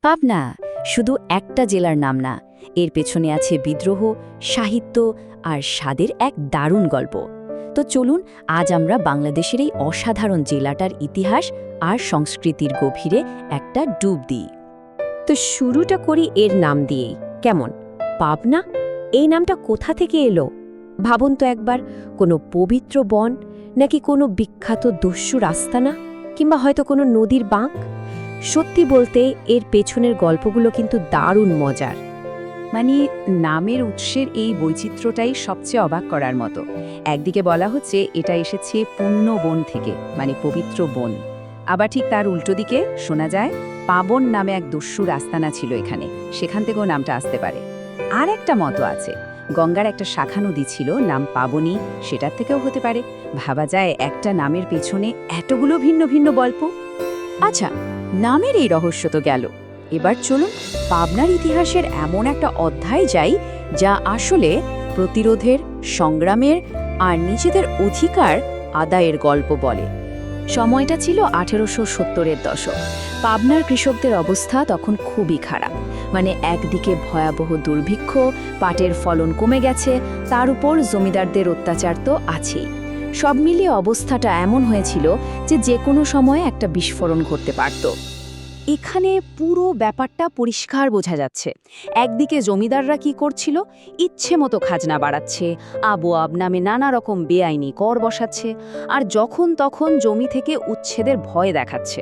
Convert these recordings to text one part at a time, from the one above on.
পাবনা শুধু একটা জেলার নাম না, এর পেছনে আছে বিদ্রোহ, সাহিত্য আর স্বাদের এক দারুণ গল্প। তো চলুন আজ আমরা বাংলাদেশের এই অসাধারণ জেলাটার ইতিহাস আর সংস্কৃতির গভীরে একটা ডুব দিই। তো শুরুটা করি এর নাম দিয়েই। কেমন? পাবনা, এই নামটা কোথা থেকে এলো? ভাবুন তো একবার, কোনো পবিত্র বন, নাকি কোনো বিখ্যাত দস্যু রাস্তানা, কিংবা হয়তো কোনো নদীর বাঁক? সত্যি বলতে এর পেছনের গল্পগুলো কিন্তু দারুণ মজার। মানে নামের উৎসের এই বৈচিত্র্যটাই সবচেয়ে অবাক করার মতো। একদিকে বলা হচ্ছে এটা এসেছে পুণ্য বন থেকে, মানে পবিত্র বন। আবার ঠিক তার উল্টো দিকে শোনা যায় পাবন নামে এক দস্যুর আস্তানা ছিল এখানে, সেখান থেকেও নামটা আসতে পারে। আর একটা মতো আছে গঙ্গার একটা শাখা নদী ছিল নাম পাবনী, সেটার থেকেও হতে পারে। ভাবা যায় একটা নামের পেছনে এতগুলো ভিন্ন ভিন্ন গল্প। আচ্ছা, নামের এই রহস্য তো গেল, এবার চলুন পাবনার ইতিহাসের এমন একটা অধ্যায় যাই যা আসলে প্রতিরোধের, সংগ্রামের আর নিজেদের অধিকার আদায়ের গল্প বলে। সময়টা ছিল 1870-এর দশক। পাবনার কৃষকদের অবস্থা তখন খুবই খারাপ। মানে একদিকে ভয়াবহ দুর্ভিক্ষ, পাটের ফলন কমে গেছে, তার উপর জমিদারদের অত্যাচার তো আছেই। সব মিলিয়ে অবস্থাটা এমন হয়েছিল যে কোনো সময়ে একটা বিস্ফোরণ ঘটতে পারত। এখানে পুরো ব্যাপারটা পরিষ্কার বোঝা যাচ্ছে। একদিকে জমিদাররা কি করছিল, ইচ্ছে মতো খাজনা বাড়াচ্ছে, আবওয়াব নামে নানা রকম বেআইনি কর বসাচ্ছে, আর যখন তখন জমি থেকে উচ্ছেদের ভয় দেখাচ্ছে।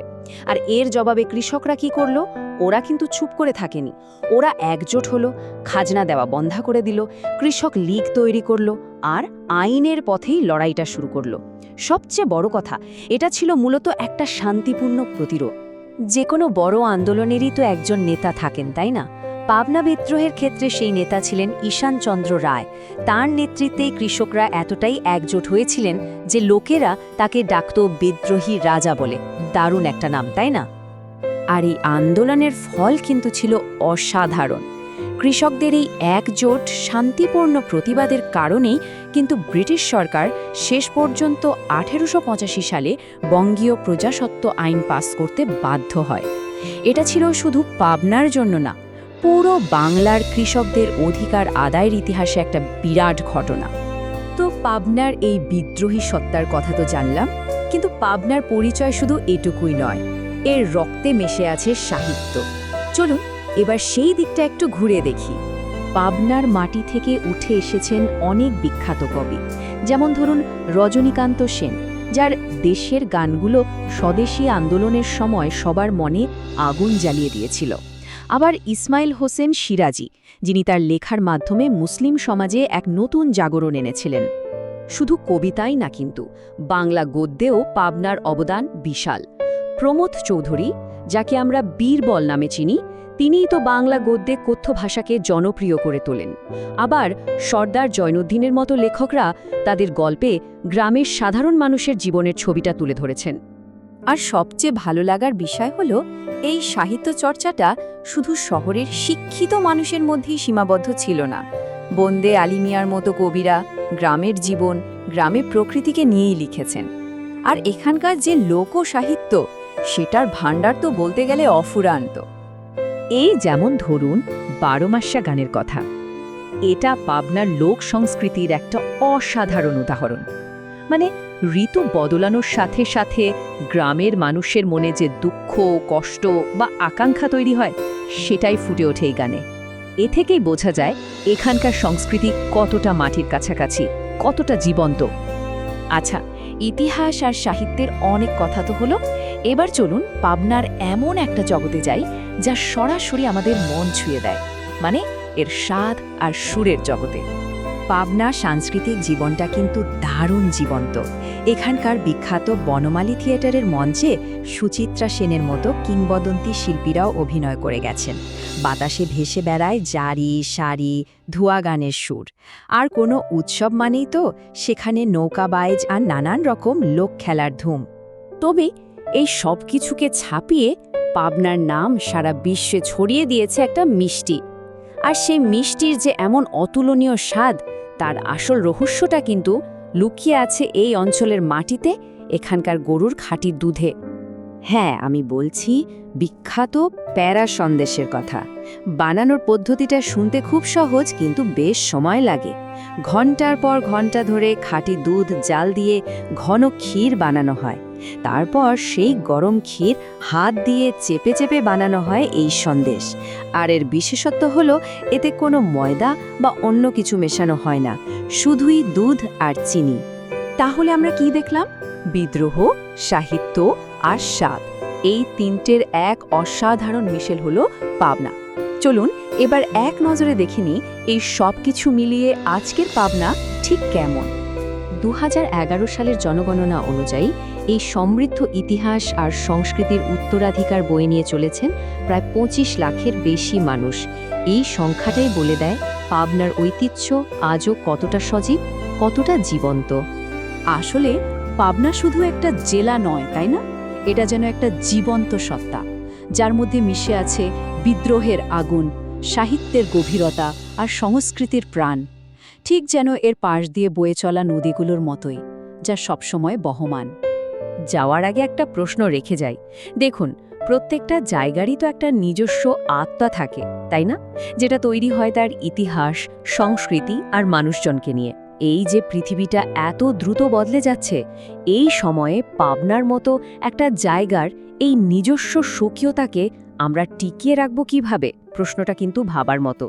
আর এর জবাবে কৃষকরা কি করলো? ওরা কিন্তু চুপ করে থাকেনি। ওরা একজোট হলো, খাজনা দেওয়া বন্ধ করে দিল, কৃষক লীগ তৈরি করলো, আর আইনের পথেই লড়াইটা শুরু করলো। সবচেয়ে বড় কথা, এটা ছিল মূলত একটা শান্তিপূর্ণ প্রতিরোধ। যে কোনো বড় আন্দোলনেরই তো একজন নেতা থাকেন, তাই না? পাবনা বিদ্রোহের ক্ষেত্রে সেই নেতা ছিলেন ঈশানচন্দ্র রায়। তার নেতৃত্বে কৃষকরা এতটাই একজোট হয়েছিলেন যে লোকেরা তাকে ডাকত বিদ্রোহী রাজা বলে। দারুণ একটা নাম, তাই না? আর এই আন্দোলনের ফল কিন্তু ছিল অসাধারণ। কৃষকদের এই একজোট শান্তিপূর্ণ প্রতিবাদের কারণেই কিন্তু ব্রিটিশ সরকার শেষ পর্যন্ত 1885 সালে বঙ্গীয় প্রজাস্বত্ব আইন পাস করতে বাধ্য হয়। এটা ছিল শুধু পাবনার জন্য না, পুরো বাংলার কৃষকদের অধিকার আদায়ের ইতিহাসে একটা বিরাট ঘটনা। তো পাবনার এই বিদ্রোহী সত্তার কথা তো জানলাম, কিন্তু পাবনার পরিচয় শুধু এটুকুই নয়, এর রক্তে মিশে আছে সাহিত্য। চলুন এবার সেই দিকটা একটু ঘুরে দেখি। পাবনার মাটি থেকে উঠে এসেছেন অনেক বিখ্যাত কবি, যেমন ধরুন রজনীকান্ত সেন, যার দেশের গানগুলো স্বদেশী আন্দোলনের সময় সবার মনে আগুন জ্বালিয়ে দিয়েছিল। আবার ইসমাইল হোসেন সিরাজি, যিনি তার লেখার মাধ্যমে মুসলিম সমাজে এক নতুন জাগরণ এনেছিলেন। শুধু কবিতাই না, কিন্তু বাংলা গদ্যেও পাবনার অবদান বিশাল। প্রমথ চৌধুরী, যাকে আমরা বীরবল নামে চিনি, তিনিই তো বাংলা গদ্যে কথ্য ভাষাকে জনপ্রিয় করে তোলেন। আবার সর্দার জয়নুদ্দিনের মতো লেখকরা তাদের গল্পে গ্রামের সাধারণ মানুষের জীবনের ছবিটা তুলে ধরেছেন। আর সবচেয়ে ভালো লাগার বিষয় হলো এই সাহিত্য চর্চাটা শুধু শহরের শিক্ষিত মানুষের মধ্যেই সীমাবদ্ধ ছিল না। বন্দে আলী মিয়ার মতো কবিরা গ্রামের জীবন, গ্রামের প্রকৃতিকে নিয়েই লিখেছেন। আর এখানকার যে লোক সাহিত্য, সেটার ভাণ্ডার তো বলতে গেলে অফুরান্ত। এই যেমন ধরুন 12 মাসা গানের কথা। এটা পাবনার লোক সংস্কৃতির একটা অসাধারণ উদাহরণ। মানে ঋতু বদলানোর সাথে সাথে গ্রামের মানুষের মনে যে দুঃখ, কষ্ট বা আকাঙ্ক্ষা তৈরি হয়, সেটাই ফুটে ওঠে এই গানে। এ থেকেই বোঝা যায় এখানকার সংস্কৃতি কতটা মাটির কাছাকাছি, কতটা জীবন্ত। আচ্ছা, ইতিহাস আর সাহিত্যের অনেক কথা তো হলো, এবার চলুন পাবনার এমন একটা জগতে যাই যা সরাসরি আমাদের মন ছুঁয়ে দেয়, মানে এর স্বাদ আর সুরের জগতে। পাবনা সাংস্কৃতিক জীবনটা কিন্তু দারুণ জীবন্ত। এখানকার বিখ্যাত বনমালী থিয়েটারের মঞ্চে সুচিত্রা সেনের মতো কিংবদন্তি শিল্পীরাও অভিনয় করে গেছেন। বাতাসে ভেসে বেড়ায় জারি সারি ধোঁয়া গানের সুর। আর কোনো উৎসব মানেই তো সেখানে নৌকাবাইজ আর নানান রকম লোক খেলার ধুম। তবে এই সব কিছুকে ছাপিয়ে পাবনার নাম সারা বিশ্বে ছড়িয়ে দিয়েছে একটা মিষ্টি। আর সেই মিষ্টির যে এমন অতুলনীয় স্বাদ, তার আসল রহস্যটা কিন্তু লুকিয়ে আছে এই অঞ্চলের মাটিতে, এখানকার গরুর খাঁটি দুধে। হ্যাঁ, আমি বলছি বিখ্যাত প্যারা সন্দেশের কথা। বানানোর পদ্ধতিটা শুনতে খুব সহজ, কিন্তু বেশ সময় লাগে। ঘন্টার পর ঘন্টা ধরে খাঁটি দুধ জাল দিয়ে ঘন ক্ষীর বানানো হয়। তারপর সেই গরম ক্ষীর হাত দিয়ে চেপে চেপে বানানো হয় এই সন্দেশ। আর এর বিশেষত্ব হলো এতে কোনো ময়দা বা অন্য কিছু মেশানো হয় না, শুধুই দুধ আর চিনি। তাহলে আমরা কি দেখলাম? বিদ্রোহ, সাহিত্য আর স্বাদ, এই তিনটের এক অসাধারণ মিশেল হলো পাবনা। চলুন এবার এক নজরে দেখে নিই এই সব কিছু মিলিয়ে আজকের পাবনা ঠিক কেমন। 2011 সালের জনগণনা অনুযায়ী এই সমৃদ্ধ ইতিহাস আর সংস্কৃতির উত্তরাধিকার বয়ে নিয়ে চলেছেন প্রায় 25 লাখের বেশি মানুষ। এই সংখ্যাটাই বলে দেয় পাবনার ঐতিহ্য আজও কতটা সজীব, কতটা জীবন্ত। আসলে পাবনা শুধু একটা জেলা নয়, তাই না? এটা যেন একটা জীবন্ত সত্তা, যার মধ্যে মিশে আছে বিদ্রোহের আগুন, সাহিত্যের গভীরতা আর সংস্কৃতির প্রাণ। ঠিক যেন এর পাশ দিয়ে বয়ে চলা নদীগুলোর মতোই, যা সবসময় বহমান। যাওয়ার আগে একটা প্রশ্ন রেখে যাই। দেখুন, প্রত্যেকটা জায়গারই তো একটা নিজস্ব আত্মা থাকে, তাই না? যেটা তৈরি হয় তার ইতিহাস, সংস্কৃতি আর মানুষজনকে নিয়ে। এই যে পৃথিবীটা এত দ্রুত বদলে যাচ্ছে, এই সময়ে পাবনার মতো একটা জায়গার এই নিজস্ব স্বকীয়তাকে আমরা টিকিয়ে রাখব কিভাবে? প্রশ্নটা কিন্তু ভাবার মতো।